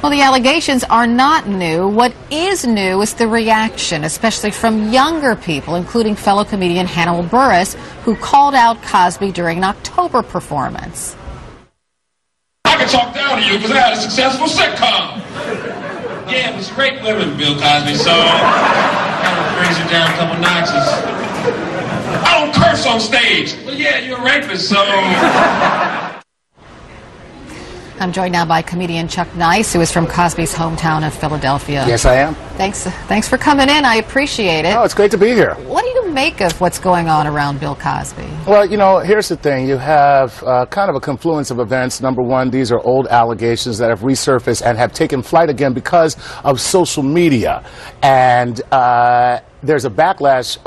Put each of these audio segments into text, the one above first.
Well, the allegations are not new. What is new is the reaction, especially from younger people, including fellow comedian Hannibal Buress, who called out Cosby during an October performance. I can talk down to you because I had a successful sitcom. Yeah, it was great living, Bill Cosby, so kind of brings it down a couple notches. I don't curse on stage. Well, yeah, you're a rapist, so... I'm joined now by comedian Chuck Nice, who is from Cosby's hometown of Philadelphia. Yes, I am. Thanks for coming in. I appreciate it. Oh, it's great to be here. What do you make of what's going on around Bill Cosby? Well, you know, here's the thing. You have kind of a confluence of events. Number one, these are old allegations that have resurfaced and have taken flight again because of social media. And there's a backlash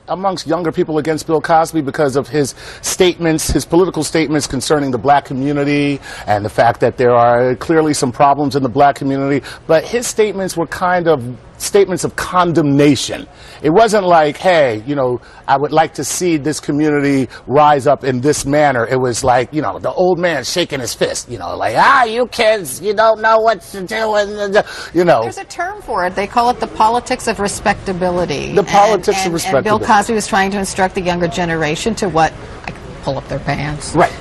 amongst younger people against Bill Cosby because of his statements, his political statements concerning the black community and the fact that there are clearly some problems in the black community. But his statements were kind of statements of condemnation. It wasn't like, hey, you know, I would like to see this community rise up in this manner. It was like, you know, the old man shaking his fist, you know, like, you kids, you don't know what to do, and, you know. There's a term for it. They call it the politics of respectability. The politics of respectability. And Bill Cosby was trying to instruct the younger generation to what? Pull up their pants. Right.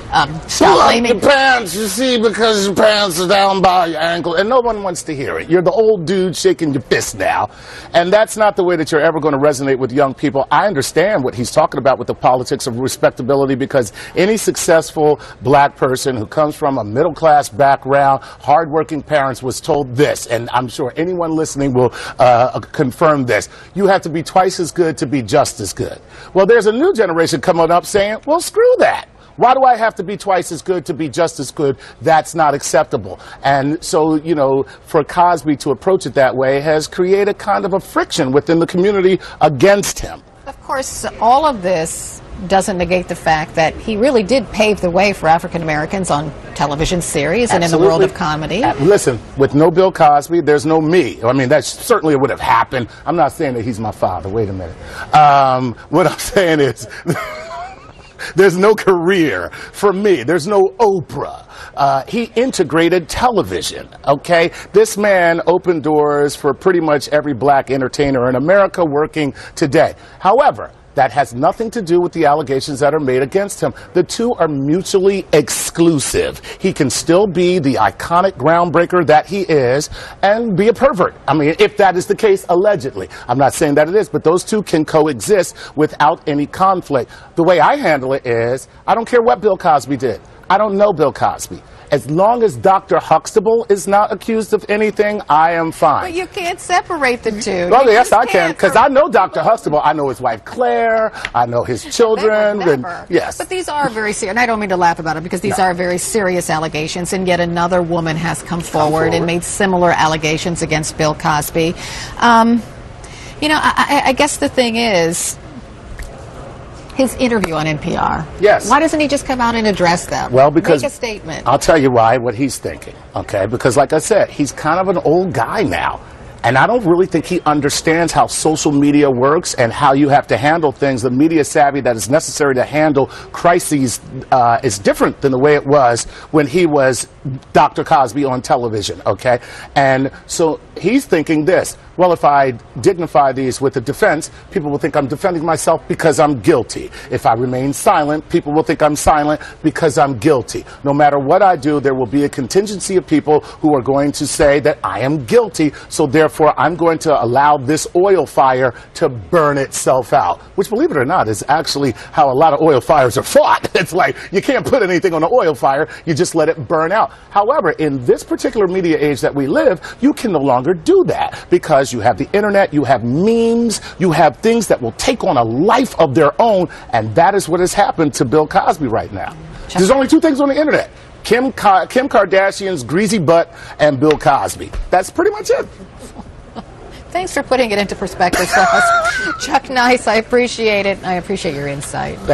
Stop blaming the pants, you see, because your pants are down by your ankle, and no one wants to hear it. You're the old dude shaking your fist now, and that's not the way that you're ever going to resonate with young people. I understand what he's talking about with the politics of respectability, because any successful black person who comes from a middle-class background, hardworking parents, was told this, and I'm sure anyone listening will confirm this. You have to be twice as good to be just as good. Well, there's a new generation coming up saying, well, screw that. Why do I have to be twice as good to be just as good? That's not acceptable. And so, you know, for Cosby to approach it that way has created kind of a friction within the community against him. Of course, all of this doesn't negate the fact that he really did pave the way for African Americans on television series and in the world of comedy. Listen, with no Bill Cosby, there's no me. I mean, that certainly would have happened. I'm not saying that he's my father. Wait a minute. What I'm saying is... There's no career for me. There's no Oprah. He integrated television, okay? This man opened doors for pretty much every black entertainer in America working today. However, that has nothing to do with the allegations that are made against him. The two are mutually exclusive. He can still be the iconic groundbreaker that he is and be a pervert. I mean, if that is the case, allegedly. I'm not saying that it is, but those two can coexist without any conflict. The way I handle it is, I don't care what Bill Cosby did. I don't know Bill Cosby. As long as Dr. Huxtable is not accused of anything, I am fine. But you can't separate the two. Well, yes, I can, because I know Dr. Huxtable. I know his wife, Claire. I know his children. Yes. But these are very serious, and I don't mean to laugh about it, because these are very serious allegations, and yet another woman has come forward and made similar allegations against Bill Cosby. You know, I guess the thing is, his interview on NPR. Yes. Why doesn't he just come out and address them? Well, because make a statement. I'll tell you why, what he's thinking, okay? Because like I said, he's kind of an old guy now. And I don't really think he understands how social media works and how you have to handle things. The media savvy that is necessary to handle crises is different than the way it was when he was Dr. Cosby on television, okay? And so he's thinking this, well, if I dignify these with a defense, people will think I'm defending myself because I'm guilty. If I remain silent, people will think I'm silent because I'm guilty. No matter what I do, there will be a contingency of people who are going to say that I am guilty, so therefore I'm going to allow this oil fire to burn itself out, which, believe it or not, is actually how a lot of oil fires are fought. It's like you can't put anything on an oil fire, you just let it burn out. However, in this particular media age that we live, you can no longer do that because you have the internet, you have memes, you have things that will take on a life of their own, and that is what has happened to Bill Cosby right now. There's only two things on the internet: Kim Kardashian's greasy butt and Bill Cosby. That's pretty much it. Thanks for putting it into perspective for us. Chuck Nice, I appreciate it. I appreciate your insight. Thank you.